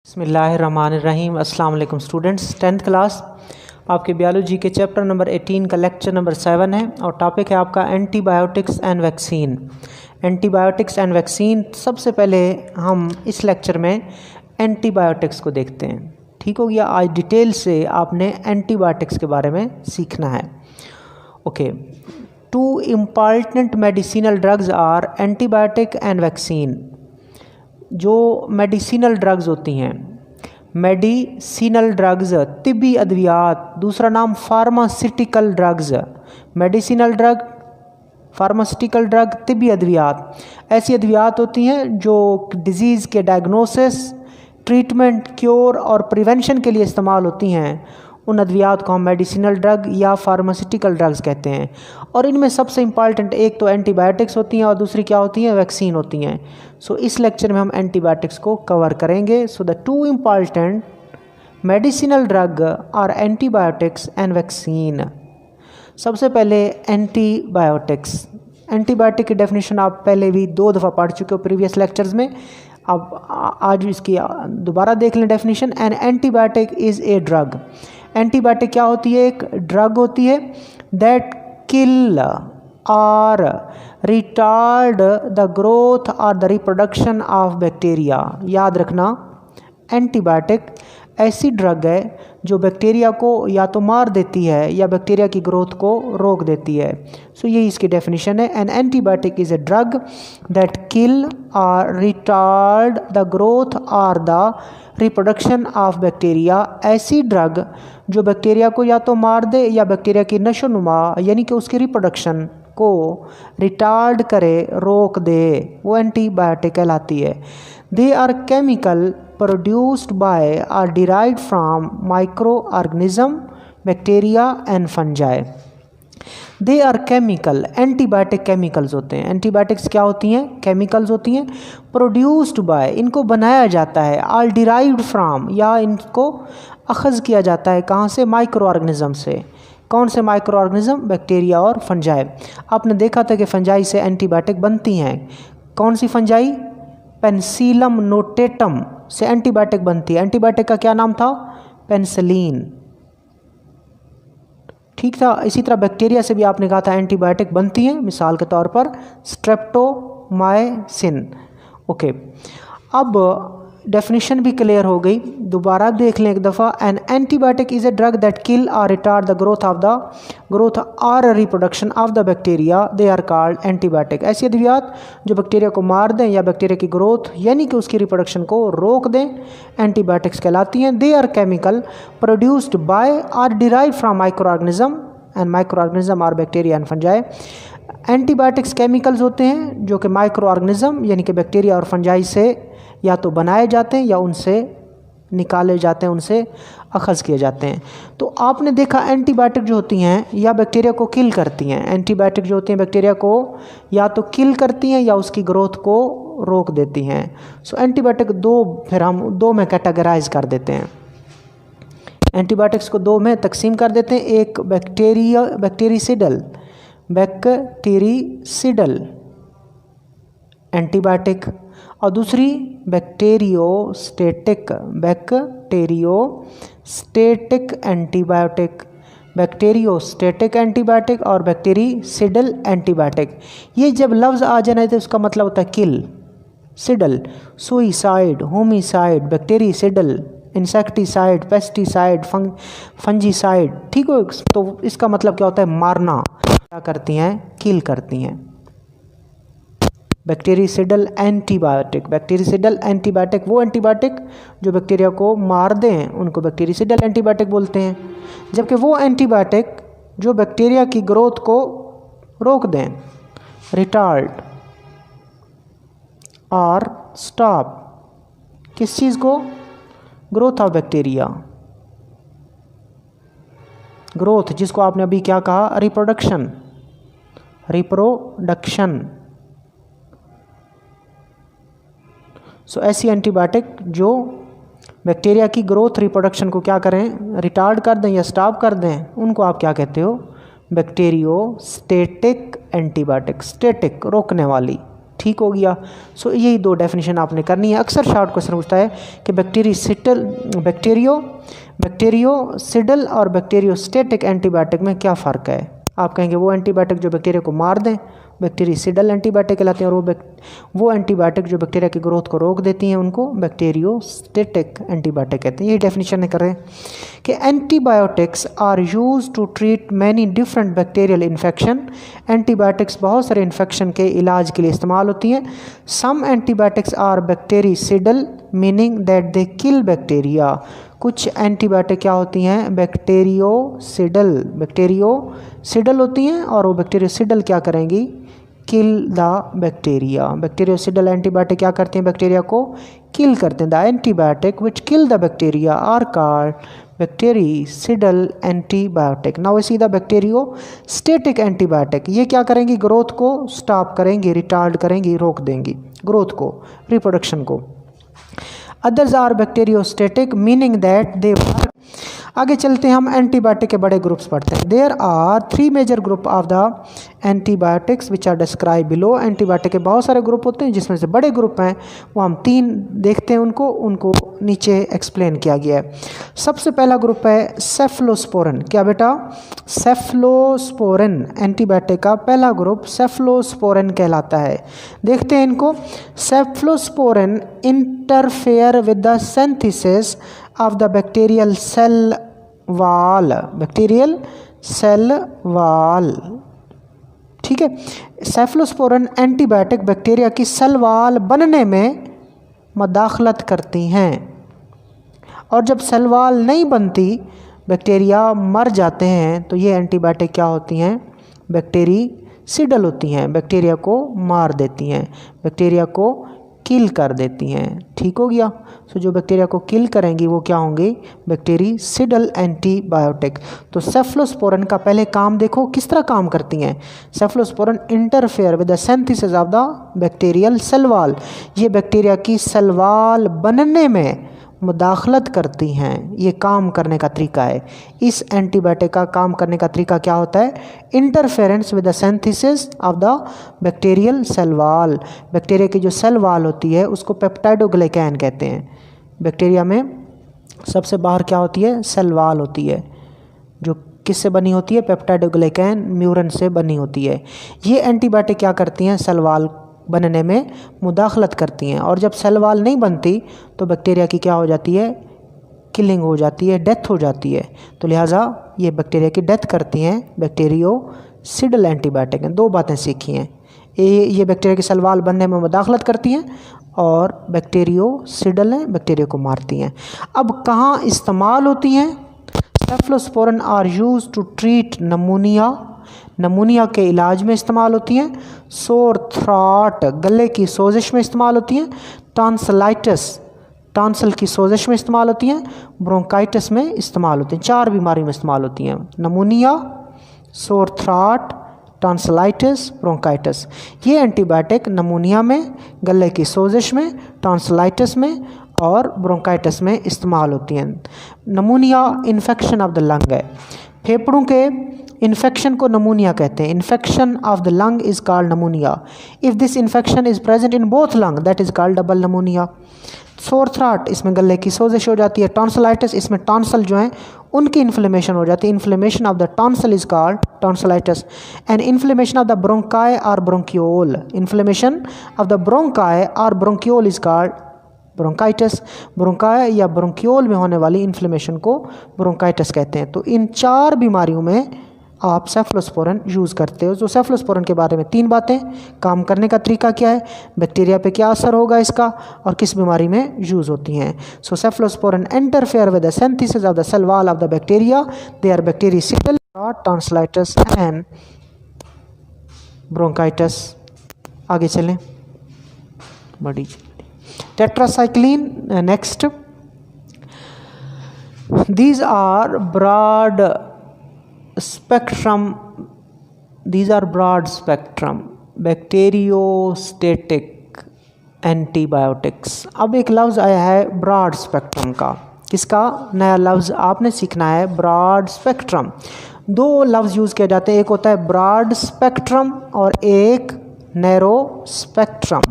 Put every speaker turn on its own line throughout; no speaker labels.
बिस्मिल्लाहिर्रहमानिर्रहीम। अस्सलाम वालेकुम स्टूडेंट्स। 10th क्लास आपके बायोलॉजी के चैप्टर नंबर 18 का लेक्चर नंबर 7 है और टॉपिक है आपका antibiotics and vaccine. Antibiotics and vaccine, सबसे पहले हम इस लेक्चर में एंटीबायोटिक्स को देखते हैं। ठीक हो गया। आज डिटेल से आपने एंटीबायोटिक्स के बारे में सीखना है। Okay, two important medicinal drugs are antibiotic and vaccine. जो मेडिसिनल ड्रग्स होती हैं, मेडिसिनल ड्रग्स तिब्बी अद्वियात, दूसरा नाम pharmaceutical drugs. Medicinal drug, pharmaceutical drug, तिब्बी अद्वियात ऐसी अद्वियात होती हैं जो डिजीज़ के डायग्नोसिस, ट्रीटमेंट, क्योर और प्रिवेंशन के लिए इस्तेमाल होती हैं। उन अद्वियात को हम मेडिसिनल ड्रग या फार्मास्यूटिकल ड्रग्स कहते हैं। और इनमें सबसे इंपॉर्टेंट एक तो एंटीबायोटिक्स होती हैं और दूसरी क्या होती हैं, वैक्सीन होती हैं। सो इस लेक्चर में हम एंटीबायोटिक्स को कवर करेंगे। So the two important medicinal drug are antibiotics and vaccine. सबसे पहले एंटीबायोटिक्स। एंटीबायोटिक की डेफिनेशन आप पहले भी 2 दफ़ा पढ़ चुके हो प्रीवियस लेक्चर्स में। अब आज इसकी दोबारा देख लें definition. N antibiotic is a drug. Antibiotic क्या होती है? एक ड्रग होती है that kill or retard the growth और द रिप्रोडक्शन ऑफ बैक्टीरिया। याद रखना, एंटीबायोटिक ऐसी ड्रग है जो बैक्टीरिया को या तो मार देती है या बैक्टीरिया की ग्रोथ को रोक देती है। सो यही इसकी डेफिनेशन है। N antibiotic is a drug that kill or retard the growth और द रिप्रोडक्शन ऑफ बैक्टीरिया। ऐसी ड्रग जो बैक्टीरिया को या तो मार दे या बैक्टीरिया की नशोनुमा यानी कि उसकी रिप्रोडक्शन को रिटार्ड करे, रोक दे, वो एंटीबायोटिक कहलाती है। They are chemical produced by or derived from microorganism, bacteria and fungi. They are chemical, antibiotic chemicals होते हैं। एंटीबायोटिक्स क्या होती हैं? केमिकल्स होती हैं। प्रोड्यूस्ड बाय, इनको बनाया जाता है। आर डिराइव्ड फ्राम, या इनको अखज़ किया जाता है कहाँ से? माइक्रो ऑर्गेनिज्म से। कौन से माइक्रो ऑर्गेनिज्म? बैक्टीरिया और फंजाई। आपने देखा था कि फंजाई से एंटीबायोटिक बनती हैं। कौन सी फंजाई? पेनिसिलियम नोटेटम से एंटीबायोटिक बनती है। एंटीबायोटिक का क्या नाम था? पेनिसिलिन। ठीक था। इसी तरह बैक्टीरिया से भी आपने कहा था एंटीबायोटिक बनती हैं, मिसाल के तौर पर स्ट्रेप्टोमाइसिन। ओके, अब डेफिनेशन भी क्लियर हो गई। दोबारा देख लें एक दफ़ा। An antibiotic is a drug that kill or retard the growth or reproduction of the bacteria. They are called antibiotic. ऐसी अद्वियात जो बैक्टीरिया को मार दें या बैक्टीरिया की ग्रोथ यानी कि उसकी रिप्रोडक्शन को रोक दें, एंटीबायोटिक्स कहलाती हैं। They are chemical produced by और derive from microorganism and microorganism are bacteria and fungi. Antibiotics chemicals होते हैं जो कि माइक्रो ऑर्गेनिज्म यानी कि बैक्टीरिया और फंजाई से या तो बनाए जाते हैं या उनसे निकाले जाते हैं, उनसे अखज़ किए जाते हैं। तो आपने देखा एंटीबायोटिक जो होती हैं या बैक्टीरिया को किल करती हैं। एंटीबायोटिक जो होती हैं बैक्टीरिया को या तो किल करती हैं या उसकी ग्रोथ को रोक देती हैं। सो एंटीबायोटिक फिर हम 2 में कैटेगराइज कर देते हैं। एंटीबायोटिक्स को 2 में तकसीम कर देते हैं। एक बैक्टीरिसिडल एंटीबायोटिक और दूसरी बैक्टीरियोस्टेटिक एंटीबायोटिक। बैक्टीरियोस्टेटिक एंटीबायोटिक और बैक्टीरिसिडल एंटीबायोटिक। ये जब लफ्ज़ आ जाना है तो उसका मतलब होता है kill. Cidal suicide, homicide, bactericidal insecticide, pesticide, fungicide. ठीक हो। तो इसका मतलब क्या होता है? मारना। क्या करती हैं? किल करती हैं। बैक्टीरिसिडल एंटीबायोटिक वो एंटीबायोटिक जो बैक्टीरिया को मार दें उनको बैक्टीरिसिडल एंटीबायोटिक बोलते हैं। जबकि वो एंटीबायोटिक जो बैक्टीरिया की ग्रोथ को रोक दें, रिटार्ड और स्टॉप किस चीज़ को? Growth of bacteria. ग्रोथ जिसको आपने अभी क्या कहा? रिप्रोडक्शन। सो ऐसी एंटीबायोटिक जो बैक्टीरिया की ग्रोथ रिप्रोडक्शन को क्या करें? रिटार्ड कर दें या स्टॉप कर दें, उनको आप क्या कहते हो? Bacteriostatic antibiotic. स्टेटिक रोकने वाली, ठीक हो गया। सो यही 2 डेफिनेशन आपने करनी है। अक्सर शॉर्ट क्वेश्चन पूछता है कि बैक्टीरियोसिडल और बैक्टीरियोस्टेटिक एंटीबायोटिक में क्या फ़र्क है। आप कहेंगे वो एंटीबायोटिक जो बैक्टीरिया को मार दें बैक्टीरियोसिडल एंटीबायोटिक कहलाते हैं, और वो एंटीबायोटिक जो बैक्टीरिया की ग्रोथ को रोक देती हैं उनको बैक्टीरियोस्टेटिक एंटीबायोटिक कहते हैं। यही डेफिनेशन कर रहे हैं कि antibiotics are use to treat many different bacterial infection. Antibiotics बहुत सारे इन्फेक्शन के इलाज के लिए इस्तेमाल होती हैं। Some antibiotics are bactericidal meaning that they kill bacteria. कुछ एंटीबायोटिक क्या होती हैं, बैक्टीरियोसिडल होती हैं, और वो बैक्टीरियोसिडल क्या करेंगी, kill the bacteria. Bactericidal antibiotic क्या करते हैं, बैक्टीरिया को किल करते हैं। The antibiotic which kill the bacteria are called bactericidal antibiotic. Now we see the bacteriostatic antibiotic. ये क्या करेंगी, ग्रोथ को स्टॉप करेंगी, रिटार्ड करेंगी, रोक देंगी ग्रोथ को, रिप्रोडक्शन को। Others are bacteriostatic meaning that they work. आगे चलते हैं, हम एंटीबायोटिक के बड़े ग्रुप्स पढ़ते हैं। There are 3 major group of the antibiotics which are describe below. Antibiotic के बहुत सारे ग्रुप होते हैं, जिसमें से बड़े ग्रुप हैं वो हम 3 देखते हैं, उनको नीचे एक्सप्लेन किया गया है। सबसे पहला ग्रुप है सेफलोस्पोरिन। क्या बेटा, सेफलोस्पोरिन एंटीबायोटिक का पहला ग्रुप सेफलोस्पोरिन कहलाता है। देखते हैं इनको। Cephalosporin interfere with the synthesis of the bacterial cell wall। ठीक है, सेफलोस्पोरिन एंटीबायोटिक बैक्टीरिया की सेल वाल बनने में मदाखलत करती हैं, और जब सेल वाल नहीं बनती बैक्टीरिया मर जाते हैं, तो ये एंटीबायोटिक क्या होती हैं, बैक्टीरियोसिडल होती हैं, बैक्टीरिया को मार देती हैं, बैक्टीरिया को किल कर देती हैं। ठीक हो गया। सो जो बैक्टीरिया को किल करेंगी वो क्या होंगी, बैक्टीरियोसिडल एंटीबायोटिक। तो सेफलोस्पोरिन का पहले काम देखो किस तरह काम करती हैं। Cephalosporin interfere with the synthesis of the bacterial cell wall. ये बैक्टीरिया की सेल वॉल बनने में मुदाखलत करती हैं, ये काम करने का तरीका है। इस एंटीबायोटिक का काम करने का तरीका क्या होता है, interference with the synthesis of the bacterial cell wall. Bacteria की जो सेल वॉल होती है उसको पेप्टाइडोग्लाइकैन कहते हैं। बैक्टीरिया में सबसे बाहर क्या होती है, सेल वॉल होती है, जो किससे बनी होती है, पेप्टाइडोग्लाइकैन म्यूरन से बनी होती है। ये एंटीबायोटिक क्या करती हैं, सेल वॉल बनने में मुदाखलत करती हैं, और जब सेल वॉल नहीं बनती तो बैक्टीरिया की क्या हो जाती है, किलिंग हो जाती है, डेथ हो जाती है। तो लिहाजा ये बैक्टीरिया की डेथ करती हैं। बैक्टीरियोसिडल एंटीबायोटिक हैं। 2 बातें सीखी हैं, ये बैक्टीरिया की सेल वॉल बनने में मुदाखलत करती हैं, और बैक्टीरियोसिडल हैं, बैक्टीरिया को मारती हैं। अब कहाँ इस्तेमाल होती हैं, cephalosporin are use to treat pneumonia के इलाज में इस्तेमाल होती हैं। सोर थ्रॉट गले की सोजिश में इस्तेमाल होती हैं। टॉन्सिलाइटिस टॉन्सिल की सोजिश में इस्तेमाल होती हैं। ब्रोंकाइटिस में इस्तेमाल होती हैं। 4 बीमारी में इस्तेमाल होती हैं, नमूनिया, सोर थ्रॉट, टॉन्सिलाइटिस, ब्रोंकाइटिस। ये एंटीबायोटिक नमूनिया में, गले की सोजिश में, टॉन्सिलाइटिस में और ब्रोंकाइटिस में इस्तेमाल होती हैं। नमूनिया इन्फेक्शन ऑफ द लंग है, फेफड़ों के इन्फेक्शन को नमूनिया कहते हैं। Infection of the lung is called नमूनिया। If this infection is present in both lung that is called double नमूनिया। सोर थ्रॉट इसमें गले की सोजिश हो जाती है। टॉन्सिलाइटिस इसमें टॉन्सल जो हैं उनकी इन्फ्लेमेशन हो जाती है। Inflammation of the tonsil is called tonsillitis. And inflammation of the bronchi और bronchiole, inflammation of the bronchi और bronchiole is called bronchitis. Bronchi या ब्रोंक्यूल में होने वाली इन्फ्लेमेशन को ब्रोंकाइटिस कहते हैं। तो इन 4 बीमारियों में आप सेफलोस्पोरिन यूज़ करते हो। तो सेफलोस्पोरिन के बारे में 3 बातें, काम करने का तरीका क्या है, बैक्टीरिया पे क्या असर होगा इसका, और किस बीमारी में यूज़ होती हैं। So cephalosporin interfere with the synthesis of the cell wall of the bacteria. They are bacteriocidal, tonsillitis and bronchitis. आगे चलें, बड़ी tetracycline next. These are broad spectrum bacteriostatic antibiotics. अब एक लफ्ज़ आया है ब्रॉड स्पेक्ट्रम का, किसका नया लफ्ज़ आपने सीखना है, ब्रॉड स्पेक्ट्रम। 2 लफ्ज़ यूज़ किए जाते हैं, एक होता है ब्रॉड स्पेक्ट्रम और एक नैरो स्पेक्ट्रम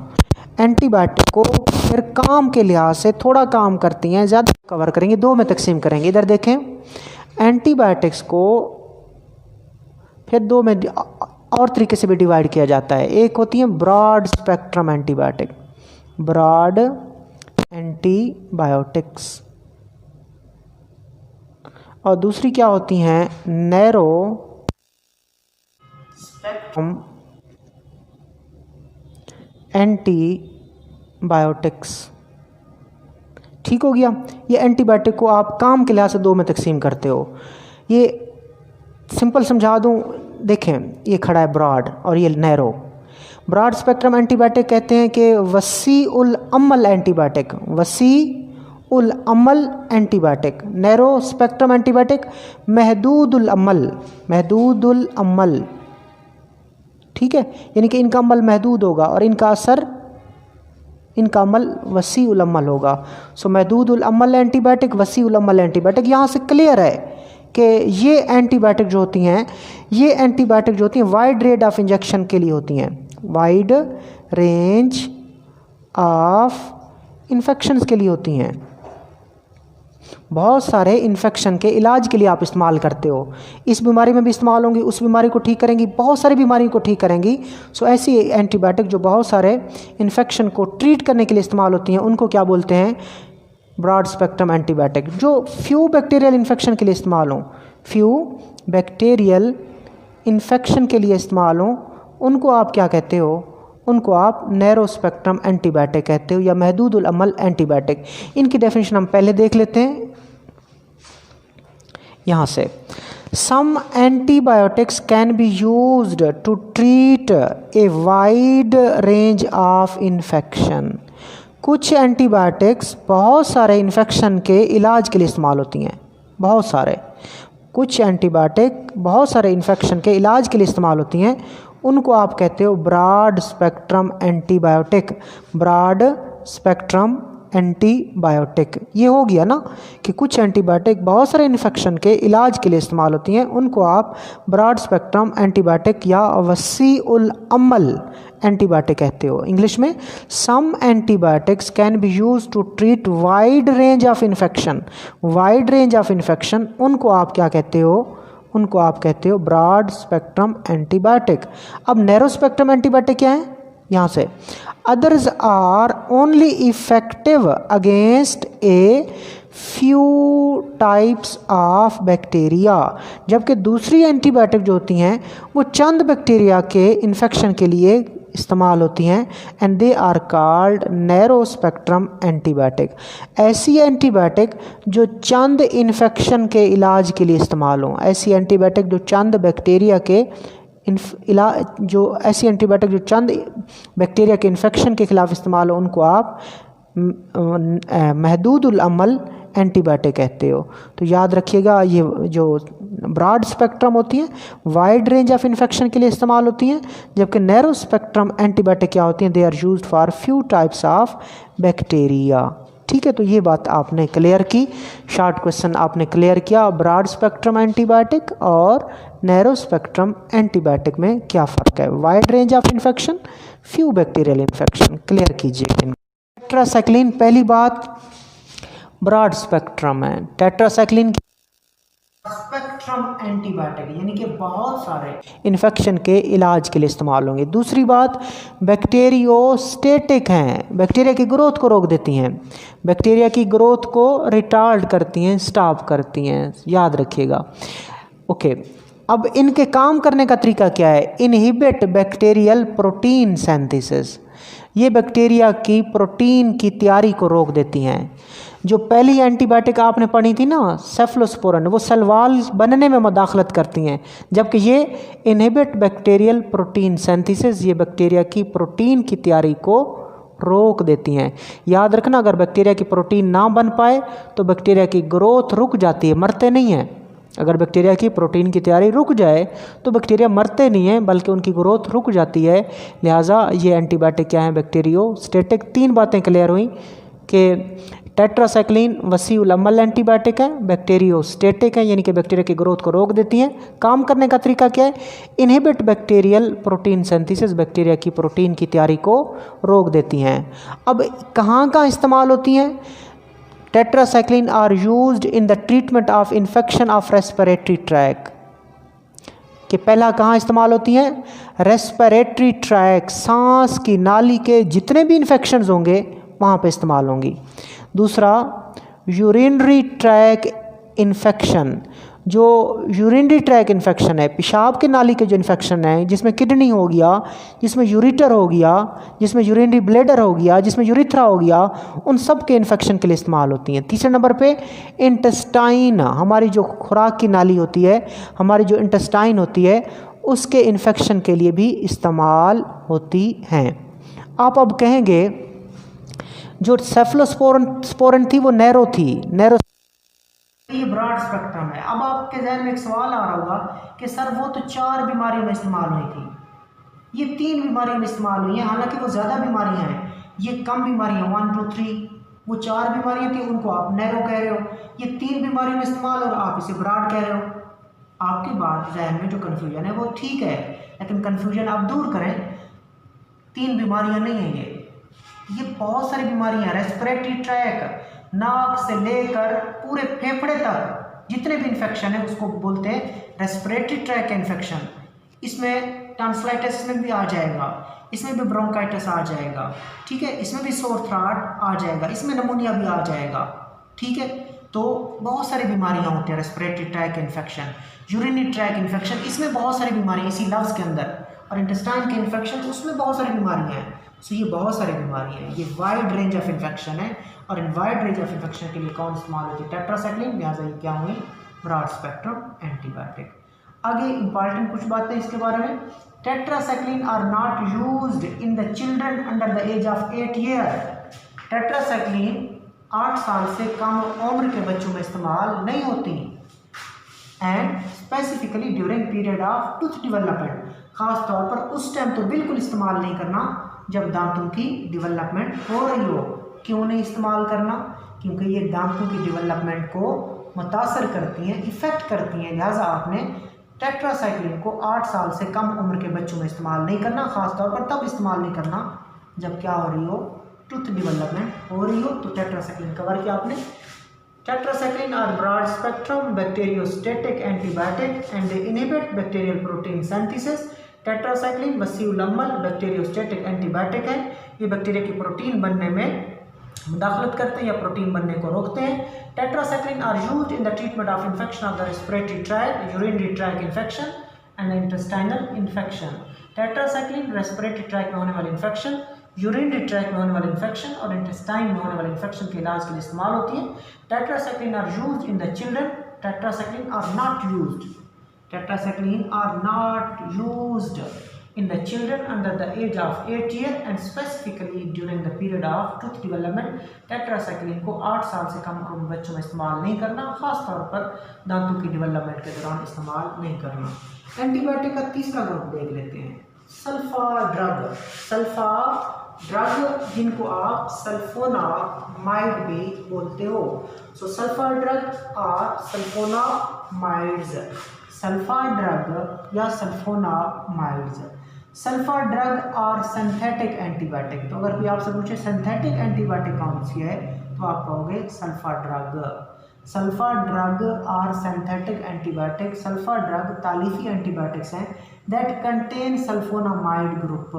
एंटीबायोटिक को फिर काम के लिहाज से थोड़ा काम करती हैं, ज़्यादा कवर करेंगे, दो में तकसीम करेंगे। इधर देखें, एंटीबायोटिक्स को फिर दो में और तरीके से भी डिवाइड किया जाता है। एक होती है broad spectrum antibiotic, broad antibiotics, और दूसरी क्या होती हैं, नैरो स्पेक्ट्रम एंटीबायोटिक्स। ठीक हो गया। ये एंटीबायोटिक को आप काम के लिहाज से दो में तकसीम करते हो। ये सिंपल समझा दूं, देखें ये खड़ा है ब्रॉड और ये नैरो। ब्रॉड स्पेक्ट्रम एंटीबायोटिक कहते हैं कि वसी उल अमल एंटीबायोटिक, वसी उल अमल एंटीबायोटिक। नैरो स्पेक्ट्रम एंटीबायोटिक महदूद उल अमल, महदूद उल अमल। ठीक है, यानी कि इनका अमल महदूद होगा और इनका असर, इनका अमल वसी उल अमल होगा। सो महदूद उल अमल एंटीबायोटिक, वसी उल अमल एंटीबायोटिक। यहाँ से क्लियर है कि ये एंटीबायोटिक जो होती हैं, ये एंटीबायोटिक जो होती हैं वाइड रेंज ऑफ इंजेक्शन के लिए होती हैं, वाइड रेंज ऑफ इन्फेक्शंस के लिए होती हैं। बहुत सारे इन्फेक्शन के इलाज के लिए आप इस्तेमाल करते हो। इस बीमारी में भी इस्तेमाल होंगी, उस बीमारी को ठीक करेंगी, बहुत सारी बीमारी को ठीक करेंगी। सो ऐसी एंटीबायोटिक जो बहुत सारे इन्फेक्शन को ट्रीट करने के लिए इस्तेमाल होती हैं, उनको क्या बोलते हैं, ब्रॉड स्पेक्ट्रम एंटीबायोटिक। जो फ्यू बैक्टीरियल इन्फेक्शन के लिए इस्तेमाल हों, फ्यू बैक्टीरियल इन्फेक्शन के लिए इस्तेमाल हों, उनको आप क्या कहते हो, उनको आप नैरो स्पेक्ट्रम एंटीबायोटिक कहते हो या महदूदुल अमल एंटीबायोटिक। इनकी डेफिनेशन हम पहले देख लेते हैं यहाँ से। Some antibiotics can be used to treat a wide range of infection. कुछ एंटीबायोटिक्स बहुत सारे इन्फेक्शन के इलाज के लिए इस्तेमाल होती हैं, बहुत सारे। कुछ एंटीबायोटिक बहुत सारे इन्फेक्शन के इलाज के लिए इस्तेमाल होती हैं, उनको आप कहते हो broad spectrum antibiotic, broad spectrum antibiotic. ये हो गया ना कि कुछ एंटीबायोटिक बहुत सारे इन्फेक्शन के इलाज के लिए इस्तेमाल होती हैं, उनको आप ब्रॉड स्पेक्ट्रम एंटीबायोटिक या वसी उल अमल एंटीबायोटिक कहते हो। इंग्लिश में some antibiotics can be use to treat wide range of infection, wide range of infection, उनको आप क्या कहते हो, उनको आप कहते हो ब्रॉड स्पेक्ट्रम एंटीबायोटिक। अब नैरो स्पेक्ट्रम एंटीबायोटिक क्या है, यहाँ से others are only effective against a few types of bacteria. जबकि दूसरी एंटीबायोटिक जो होती हैं वो चंद बैक्टीरिया के इन्फेक्शन के लिए इस्तेमाल होती हैं, and they are called narrow spectrum antibiotic. ऐसी एंटीबायोटिक जो चंद इन्फेक्शन के इलाज के लिए इस्तेमाल हों, ऐसी एंटीबायोटिक जो चंद बैक्टीरिया के जो ऐसी एंटीबायोटिक जो चंद बैक्टीरिया के इन्फेक्शन के खिलाफ इस्तेमाल हो, उनको आप महदूदुल अमल एंटीबायोटिक कहते हो। तो याद रखिएगा, ये जो ब्रॉड स्पेक्ट्रम होती है वाइड रेंज ऑफ इन्फेक्शन के लिए इस्तेमाल होती हैं, जबकि नैरो स्पेक्ट्रम एंटीबायोटिक क्या होती हैं, they are used for few types of bacteria. ठीक है, तो ये बात आपने क्लियर की, शॉर्ट क्वेश्चन आपने क्लियर किया। ब्रॉड स्पेक्ट्रम एंटीबायोटिक और नैरो स्पेक्ट्रम एंटीबायोटिक में क्या फ़र्क है, wide range of infection, few bacterial infection, clear कीजिए। टेट्रासाइक्लिन पहली बात ब्रॉड स्पेक्ट्रम है। टेट्रासाइक्लिन स्पेक्ट्रम एंटीबायोटिक यानी कि बहुत सारे इन्फेक्शन के इलाज के लिए इस्तेमाल होंगे। दूसरी बात बैक्टीरियोस्टेटिक हैं, बैक्टीरिया की ग्रोथ को रोक देती हैं, बैक्टीरिया की ग्रोथ को रिटार्ड करती हैं, स्टॉप करती हैं, याद रखिएगा। ओके, अब इनके काम करने का तरीका क्या है, इनहिबिट बैक्टीरियल प्रोटीन सिंथेसिस, ये बैक्टीरिया की प्रोटीन की तैयारी को रोक देती हैं। जो पहली एंटीबायोटिक आपने पढ़ी थी ना सेफलोस्पोरिन, वो सेल वॉल बनने में मदाखलत करती हैं, जबकि ये इनहिबिट बैक्टीरियल प्रोटीन सिंथेसिस, ये बैक्टीरिया की प्रोटीन की तैयारी को रोक देती हैं। याद रखना, अगर बैक्टीरिया की प्रोटीन ना बन पाए तो बैक्टीरिया की ग्रोथ रुक जाती है, मरते नहीं हैं। अगर बैक्टीरिया की प्रोटीन की तैयारी रुक जाए तो बैक्टीरिया मरते नहीं हैं, बल्कि उनकी ग्रोथ रुक जाती है। लिहाजा ये एंटीबायोटिक क्या है, बैक्टीरियोस्टेटिक। तीन बातें क्लियर हुई कि टेट्रासाइक्लिन वसीउल अमल एंटीबायोटिक है, बैक्टीरियोस्टेटिक है यानी कि बैक्टीरिया की ग्रोथ को रोक देती है। काम करने का तरीका क्या है? Inhibit bacterial protein synthesis, bacteria की प्रोटीन की तैयारी को रोक देती हैं। अब कहाँ कहाँ इस्तेमाल होती हैं? Tetracycline are used in the treatment of infection of respiratory tract, कि पहला कहाँ इस्तेमाल होती हैं? रेस्पिरेटरी ट्रैक, सांस की नाली के जितने भी इन्फेक्शंस होंगे वहाँ पे इस्तेमाल होंगी। दूसरा यूरिनरी ट्रैक इन्फेक्शन, जो यूरिनरी ट्रैक इन्फेक्शन है, पेशाब के नाली के जो इन्फेक्शन है, जिसमें किडनी हो गया, जिसमें यूरिटर हो गया, जिसमें यूरिनरी ब्लैडर हो गया, जिसमें यूरिथ्रा हो गया, उन सब के इन्फेक्शन के लिए इस्तेमाल होती हैं। तीसरे नंबर पे इंटेस्टाइन, हमारी जो खुराक की नाली होती है, हमारी जो इंटेस्टाइन होती है, उसके इन्फेक्शन के लिए भी इस्तेमाल होती हैं। आप अब कहेंगे जो सेफलोस्पोरन थी वो नैरो थी, नैरो ये ब्रॉड स्पेक्ट्रम है। अब आपके जहन में एक सवाल आ रहा होगा कि सर वो तो 4 बीमारियों में इस्तेमाल हुई थी, ये 3 बीमारियों में इस्तेमाल हुई हैं, हालांकि वो ज़्यादा बीमारियां हैं, ये कम बीमारियां 1 2 3, वो 4 बीमारियां थी, उनको आप नैरो कह रहे हो, ये 3 बीमारियों में इस्तेमाल और आप इसे ब्रॉड कह रहे हो। आपकी बात जहन में जो कन्फ्यूजन है वो ठीक है, लेकिन कन्फ्यूजन आप दूर करें। 3 बीमारियां नहीं हैं, ये बहुत सारी बीमारियां, रेस्पिरेटरी ट्रैक, नाक से लेकर पूरे फेफड़े तक जितने भी इन्फेक्शन है उसको बोलते हैं रेस्पिरेटरी ट्रैक इन्फेक्शन। इसमें टॉन्सिलाइटिस में भी आ जाएगा, इसमें भी ब्रोंकाइटिस आ जाएगा, ठीक है, इसमें भी सोर थ्रोट आ जाएगा, इसमें नमूनिया भी आ जाएगा, ठीक है। तो बहुत सारी बीमारियां होती हैं, respiratory tract infection, urinary tract infection, इसमें बहुत सारी बीमारियां इसी लफ्ज़ के अंदर, और इंटेस्टाइन के इन्फेक्शन उसमें बहुत सारी बीमारियां हैं। सो ये बहुत सारी बीमारियां हैं, ये वाइड रेंज ऑफ इन्फेक्शन है, और इन वाइड रेंज ऑफ इन्फेक्शन के लिए कौन इस्तेमाल होती है? टेट्रासाइक्लिन, लिहाजा ये क्या हुई? Broad spectrum antibiotic. आगे इंपॉर्टेंट कुछ बातें इसके बारे में। Tetracycline are not used in the children under the age of 8 year. Tetracycline 8 साल से कम उम्र के बच्चों में इस्तेमाल नहीं होती, and specifically during period of tooth development, खास तौर पर उस टाइम तो बिल्कुल इस्तेमाल नहीं करना जब दांतों की डेवलपमेंट हो रही हो। क्यों नहीं इस्तेमाल करना? क्योंकि ये दांतों की डेवलपमेंट को मुतासर करती हैं, इफ़ेक्ट करती हैं, लिहाजा आपने टेट्रासाइक्लिन को 8 साल से कम उम्र के बच्चों में इस्तेमाल नहीं करना, खास तौर पर तब इस्तेमाल नहीं करना जब क्या हो रही हो? टूथ डेवलपमेंट हो रही हो। तो टेट्रासाइक्लिन कवर किया आपने। Tetracycline are broad spectrum bacteriostatic antibiotic and they inhibit bacterial protein synthesis. Tetracycline वसीउल अमल बैक्टीरियोस्टेटिक एंटीबायोटिक है, ये बैक्टीरिया की प्रोटीन बनने में मुदाखलत करते हैं या प्रोटीन बनने को रोकते हैं। Tetracycline are used in the treatment of infection of the respiratory tract, urinary tract infection and intestinal infection. Tetracycline respiratory tract में होने वाले इन्फेक्शन, यूरिनरी ट्रैक में होने वाले इन्फेक्शन और इंटेस्टाइन में होने वाले इन्फेक्शन के इलाज के लिए इस्तेमाल होती है। Tetracycline are used in the children. Tetracycline are not used, tetracycline are not used in the children under the age of 8 year and specifically during the period of tooth development। Tetracycline को 8 साल से कम उम्र बच्चों में इस्तेमाल नहीं करना, खास तौर पर दांतों की डेवलपमेंट के दौरान इस्तेमाल नहीं करना। एंटीबायोटिक का तीसरा ग्रुप देख लेते हैं, सल्फा ड्रग। सल्फा ड्रग जिनको आप सल्फोनामाइड भी बोलते हो। सो सल्फा ड्रग और सल्फोनामाइड्स, सल्फा ड्रग या सल्फोनामाइड्स। सल्फा ड्रग और सिंथेटिक एंटीबायोटिक, तो अगर कोई आपसे पूछे सिंथेटिक एंटीबायोटिक कौन सी है तो आप कहोगे सल्फा ड्रग। सल्फा ड्रग और सिंथेटिक एंटीबायोटिक, सल्फा ड्रग तालीफी एंटीबायोटिक्स हैं that contain sulphonamide group.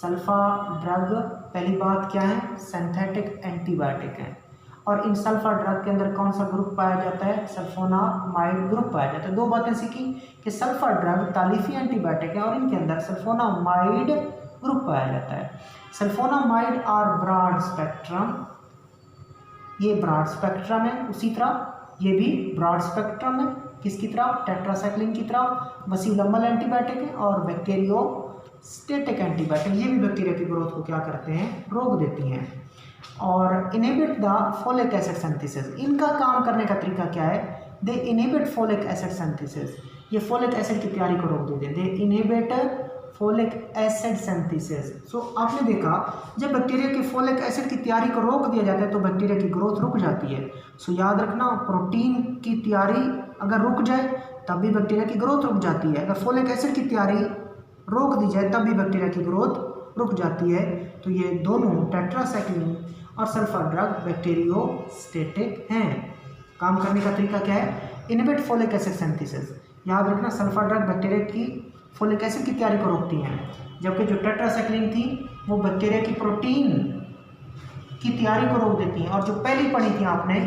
Sulpha drug पहली बात क्या है? सिंथेटिक एंटीबायोटिक है, और इन सल्फा ड्रग के अंदर कौन सा ग्रुप पाया जाता है? सल्फोनामाइड ग्रुप पाया जाता है। 2 बातें सीखी कि सल्फा ड्रग तालीफी एंटीबायोटिक है और इनके अंदर सल्फोनामाइड ग्रुप पाया जाता है। सल्फोनामाइड और ब्रॉड स्पेक्ट्रम, ये ब्रॉड स्पेक्ट्रम है, उसी तरह ये भी ब्रॉड स्पेक्ट्रम है, किसकी तरह? टेट्रासाइक्लिन की तरह। वसीउल अमल एंटीबायोटिक है और बैक्टीरियोस्टेटिक एंटीबायोटिक, ये भी बैक्टीरिया की ग्रोथ को क्या करते हैं? रोक देती हैं। और inhibit the folic acid synthesis, इनका काम करने का तरीका क्या है? दे इनहिबिट फोलिक एसिड सिंथेसिस, ये फोलिक एसिड की तैयारी को रोक देते हैं। दे इनहिबिट फोलिक एसिड सिंथेसिस। सो आपने देखा जब बैक्टीरिया के फोलिक एसिड की तैयारी को रोक दिया जाता है तो बैक्टीरिया की ग्रोथ रुक जाती है। सो याद रखना, प्रोटीन की तैयारी अगर रुक जाए तब भी बैक्टीरिया की ग्रोथ रुक जाती है। अगर फोलिक एसिड की तैयारी रोक दी जाए तब भी बैक्टीरिया की ग्रोथ रुक जाती है। तो ये दोनों टेट्रासाइक्लिन और सल्फर ड्रग बैक्टीरियोस्टेटिक हैं। काम करने का तरीका क्या है? Inhibit folic acid synthesis. याद रखना, सल्फर ड्रग बैक्टीरिया की फोलिक एसिड की तैयारी को रोकती हैं, जबकि जो टेट्रासाइक्लिन थी वो बैक्टीरिया की प्रोटीन की तैयारी को रोक देती हैं। और जो पहली पढ़ी थी आपने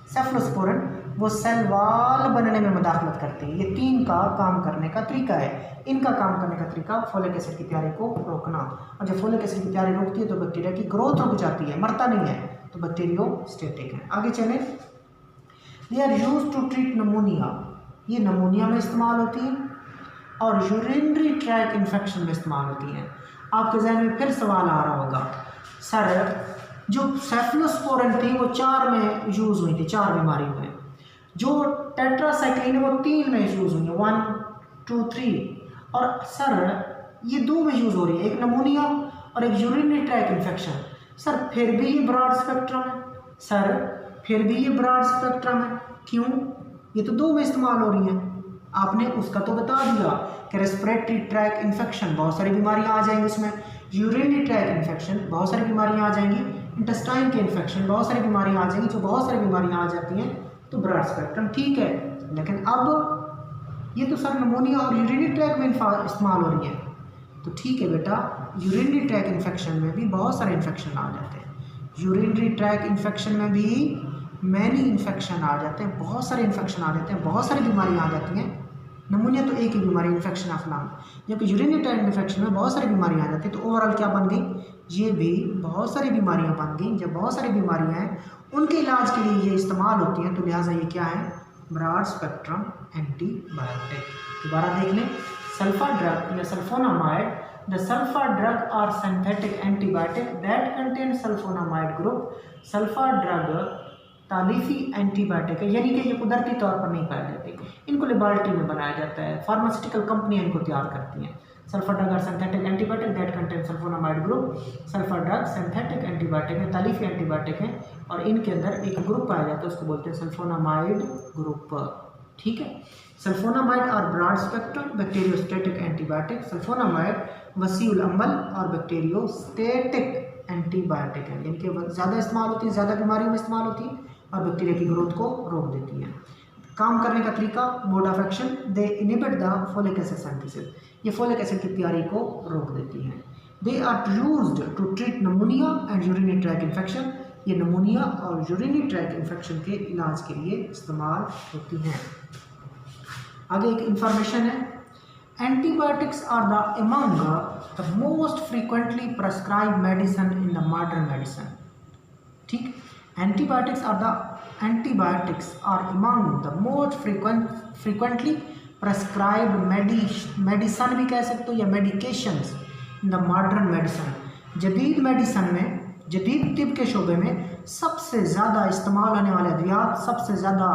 सेफलोस्पोरिन, वो सेल वॉल बनने में मदाखलत करते हैं। ये तीन का काम करने का तरीका है। इनका काम करने का तरीका फोलिक एसिड की तैयारी को रोकना, और जब फोलिक एसिड की तैयारी रोकती है तो बैक्टीरिया की ग्रोथ रुक जाती है, मरता नहीं है, तो बैक्टीरियोस्टेटिक है। आगे चलें, they are used to treat pneumonia. ये नमोनिया में इस्तेमाल होती है और यूरिनरी ट्रैक इन्फेक्शन में इस्तेमाल होती हैं। आपके जहन में फिर सवाल आ रहा होगा, सर जो सेफलोस्पोरिन थी वो 4 में यूज़ हुई थी, 4 बीमारियों में, जो टेट्रासाइक्लिन है वो 3 में यूज़ हुई है, 1, 2, 3, और सर ये 2 में यूज़ हो रही है, एक नमोनिया और एक यूरिनरी ट्रैक इन्फेक्शन। सर फिर भी ये ब्रॉड स्पेक्ट्रम है, सर फिर भी ये ब्रॉड स्पेक्ट्रम है, क्यों? ये तो 2 में इस्तेमाल हो रही है। आपने उसका तो बता दिया कि रेस्पिरेटरी ट्रैक इन्फेक्शन, बहुत सारी बीमारियां आ जाएंगी उसमें, यूरिनरी ट्रैक इन्फेक्शन, बहुत सारी बीमारियां आ जाएंगी, इंटेस्टाइन के इन्फेक्शन, बहुत सारी बीमारियां आ जाएंगी। जो बहुत सारी बीमारियां आ जाती हैं तो ब्रॉड स्पेक्ट्रम ठीक है। लेकिन अब ये तो सर नमोनिया और यूरिनरी ट्रैक में इस्तेमाल हो रही है, तो ठीक है बेटा, यूरिनरी ट्रैक इन्फेक्शन में भी बहुत सारे इन्फेक्शन आ जाते हैं। यूरिनरी ट्रैक इन्फेक्शन में भी मैनी इन्फेक्शन आ जाते हैं, बहुत सारे इन्फेक्शन आ जाते हैं, बहुत सारी बीमारियां आ जाती हैं। नमूनिया तो एक ही बीमारी, इन्फेक्शन ऑफ लंग, जबकि यूरिनरी ट्रैक्ट इन्फेक्शन में बहुत सारी बीमारियां आ जाती हैं। तो ओवरऑल क्या बन गई? ये भी बहुत सारी बीमारियां बन गई। जब बहुत सारी बीमारियां हैं उनके इलाज के लिए ये इस्तेमाल होती हैं, तो लिहाजा ये क्या है? Broad spectrum antibiotic. दोबारा देख लें, सल्फर ड्रग या sulphonamide, the sulphur drug are synthetic antibiotic that contain sulphonamide group. Sulphur drug तालीफी एंटीबायोटिक है, यानी कि ये कुदरती तौर पर नहीं पाए जाते, इनको लेबॉरेटरी में बनाया जाता है, फार्मास्यूटिकल कंपनियां इनको तैयार करती हैं। Sulfur drug are synthetic antibiotic that contain sulphonamide group. Sulphur drug synthetic antibiotic है, तालीफी एंटीबायोटिक है, और इनके अंदर एक ग्रुप पाया जाता है, उसको बोलते हैं सल्फोनामाइड ग्रुप। ठीक है, सल्फोनामाइड और broad spectrum bacteriostatic antibiotic. Sulphonamide वसीउल अमल और बैक्टीरियोस्टेटिक एंटीबायोटिक है, यानी कि ज़्यादा इस्तेमाल होती है, ज़्यादा बीमारियों में इस्तेमाल होती है और बैक्टीरिया की ग्रोथ को रोक देती है। काम करने का तरीका, mode of action, they inhibit the folic acid synthesis. ये फोलिक एसिड की तैयारी को रोक देती हैं। They are used to treat pneumonia and urinary tract infection. ये नमोनिया और यूरिनरी ट्रैक इन्फेक्शन के इलाज के लिए इस्तेमाल होती हैं। आगे एक इंफॉर्मेशन है, antibiotics are the among the most frequently prescribed medicine in the modern medicine. ठीक, antibiotics are among the most frequently prescribed medicine भी कह सकते हो, या medications in the modern medicine। जदीद मेडिसन में, जदीद तिब के शोबे में सबसे ज़्यादा इस्तेमाल होने वाले अद्वियात, सबसे ज़्यादा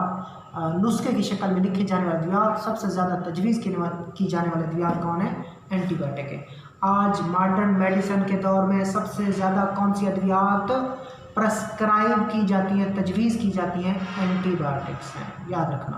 नुस्खे की शक्ल में लिखे जाने वाले अद्वियात, सबसे ज़्यादा तजवीज़ की जाने वाले अद्वियात कौन है? एंटीबायोटिक है। आज मॉडर्न मेडिसन के दौर में सबसे ज़्यादा कौन सी अद्वियात प्रेस्क्राइब की जाती हैं, तजवीज़ की जाती हैं? एंटीबायोटिक्स हैं। याद रखना,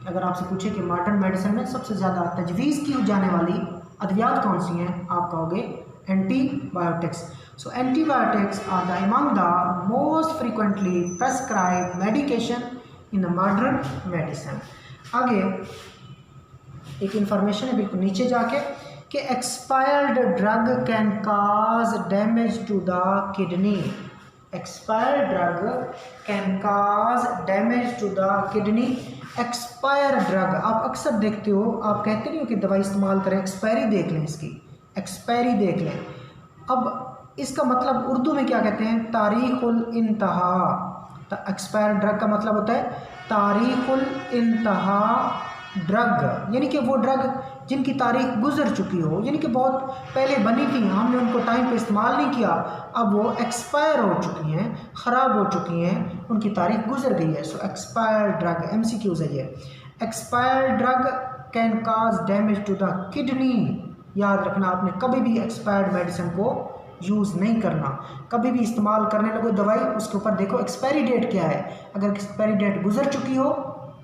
अगर आपसे पूछे कि मॉडर्न मेडिसिन में सबसे ज़्यादा तजवीज़ की जाने वाली अद्वियात कौन सी हैं, आप कहोगे antibiotics. So antibiotics are the among the most frequently prescribed medication in the modern medicine. आगे एक इंफॉर्मेशन है बिल्कुल नीचे जाके, कि expired drug can cause damage to the kidney. Expired drug can cause damage to the kidney. Expire drug आप अक्सर देखते हो, आप कहते नहीं हो कि दवाई इस्तेमाल करें, एक्सपायरी देख लें, इसकी एक्सपायरी देख लें। अब इसका मतलब उर्दू में क्या कहते हैं? तारीखुल इंतहा। तो एक्सपायर ड्रग का मतलब होता है तारीखुल इंतहा ड्रग, यानी कि वो ड्रग जिनकी तारीख गुजर चुकी हो, यानी कि बहुत पहले बनी थी, हमने उनको टाइम पे इस्तेमाल नहीं किया, अब वो एक्सपायर हो चुकी हैं, ख़राब हो चुकी हैं, उनकी तारीख गुजर गई है। सो एक्सपायर ड्रग, MCQs है ये। Expire drug can cause damage to the kidney. याद रखना, आपने कभी भी एक्सपायर्ड मेडिसिन को यूज़ नहीं करना। कभी भी इस्तेमाल करने लगो दवाई, उसके ऊपर देखो एक्सपायरी डेट क्या है। अगर एक्सपायरी डेट गुजर चुकी हो,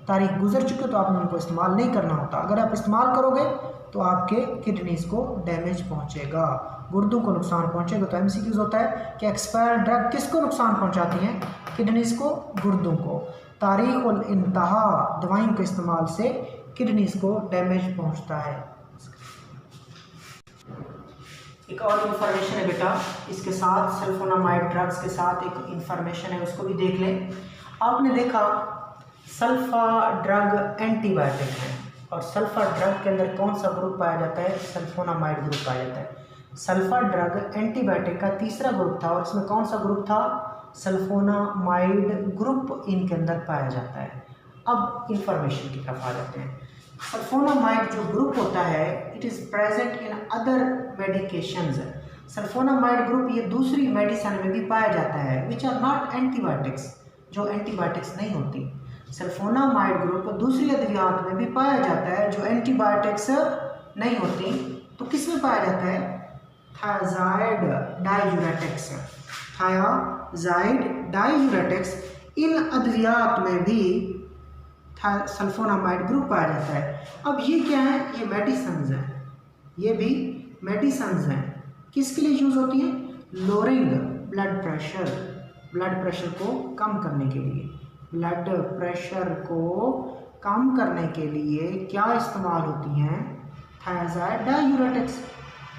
तारीख गुजर चुकी हो, तो आपने उनको इस्तेमाल नहीं करना होता। अगर आप इस्तेमाल करोगे तो आपके किडनीज को डैमेज पहुंचेगा, गुर्दों को नुकसान पहुंचेगा। तो एमसीक्यूज होता है कि एक्सपायर्ड ड्रग किसको नुकसान पहुंचाती हैं? किडनीज को, गुर्दों को। तारीख और इंतहा दवाइयों के इस्तेमाल से किडनीज को डैमेज पहुंचता है। एक और इन्फॉर्मेशन है बेटा, इसके साथ सल्फोनामाइड ड्रग्स के साथ एक इन्फॉर्मेशन है, उसको भी देख लें। आपने देखा सल्फा ड्रग एंटीबायोटिक है, और सल्फा ड्रग के अंदर कौन सा ग्रुप पाया जाता है? सल्फोनामाइड ग्रुप पाया जाता है। सल्फा ड्रग एंटीबायोटिक का तीसरा ग्रुप था, और इसमें कौन सा ग्रुप था? सल्फोनामाइड ग्रुप इनके अंदर पाया जाता है। अब इंफॉर्मेशन की तरफ आ जाते हैं। सल्फोनामाइड जो ग्रुप होता है, it is present in other medications. Sulfonamide group ये दूसरी मेडिसिन में भी पाया जाता है, विच आर नॉट एंटीबायोटिक्स, जो एंटीबायोटिक्स नहीं होती। सल्फोनामाइड ग्रुप दूसरी अद्वियात में भी पाया जाता है जो एंटीबायोटिक्स नहीं होती। तो किस में पाया जाता है? Thiazide diuretics. थायाजाइड डायूरेटिक्स, इन अद्वियात में भी सल्फोनामाइड ग्रुप पाया जाता है। अब ये क्या है? ये मेडिसिन्स हैं, ये भी मेडिसिन्स हैं। किसके लिए यूज होती हैं? Lowering blood pressure, blood pressure को कम करने के लिए। ब्लड प्रेशर को कम करने के लिए क्या इस्तेमाल होती हैं? Thiazide diuretics.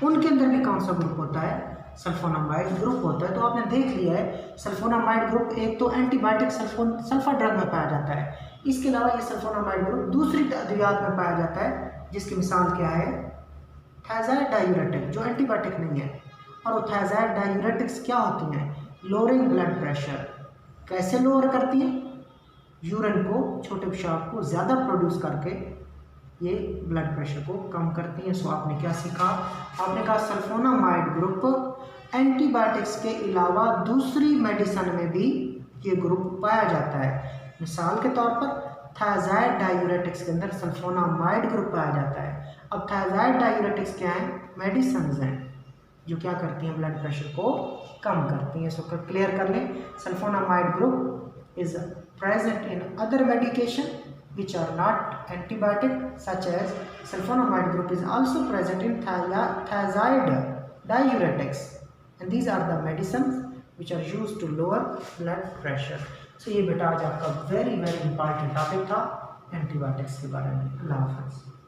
उनके अंदर भी कौन सा ग्रुप होता है? सल्फोनामाइड ग्रुप होता है। तो आपने देख लिया है सल्फोनामाइड ग्रुप एक तो एंटीबायोटिक सल्फा ड्रग में पाया जाता है, इसके अलावा ये सल्फोनामाइड ग्रुप दूसरी अद्वियात में पाया जाता है, जिसकी मिसाल क्या है? थायाजाइड डायूरेटिक, जो एंटीबायोटिक नहीं है। और वो थायाजाइड डायूरेटिक्स क्या होती हैं? Lowering blood pressure. कैसे लोअर करती हैं? यूरिन को, छोटे पेशाब को ज़्यादा प्रोड्यूस करके ये ब्लड प्रेशर को कम करती हैं। सो आपने क्या सीखा? आपने कहा सल्फोनामाइड ग्रुप एंटीबायोटिक्स के अलावा दूसरी मेडिसिन में भी ये ग्रुप पाया जाता है। मिसाल के तौर पर थायाजाइड डायूरेटिक्स के अंदर सल्फोनामाइड ग्रुप पाया जाता है। अब थायाजाइड डायूरेटिक्स क्या है? मेडिसिन्स हैं जो क्या करती हैं? ब्लड प्रेशर को कम करती हैं। सो क्लियर कर लें, sulfonamide group is present in other medication which are not antibiotic, such as sulfonamide group is also present in thiazide diuretics, and these are the medicines which are used to lower blood pressure. So ये बेटा आज आपका very important topic था antibiotics के बारे में। अल्लाह हाफ़िज़।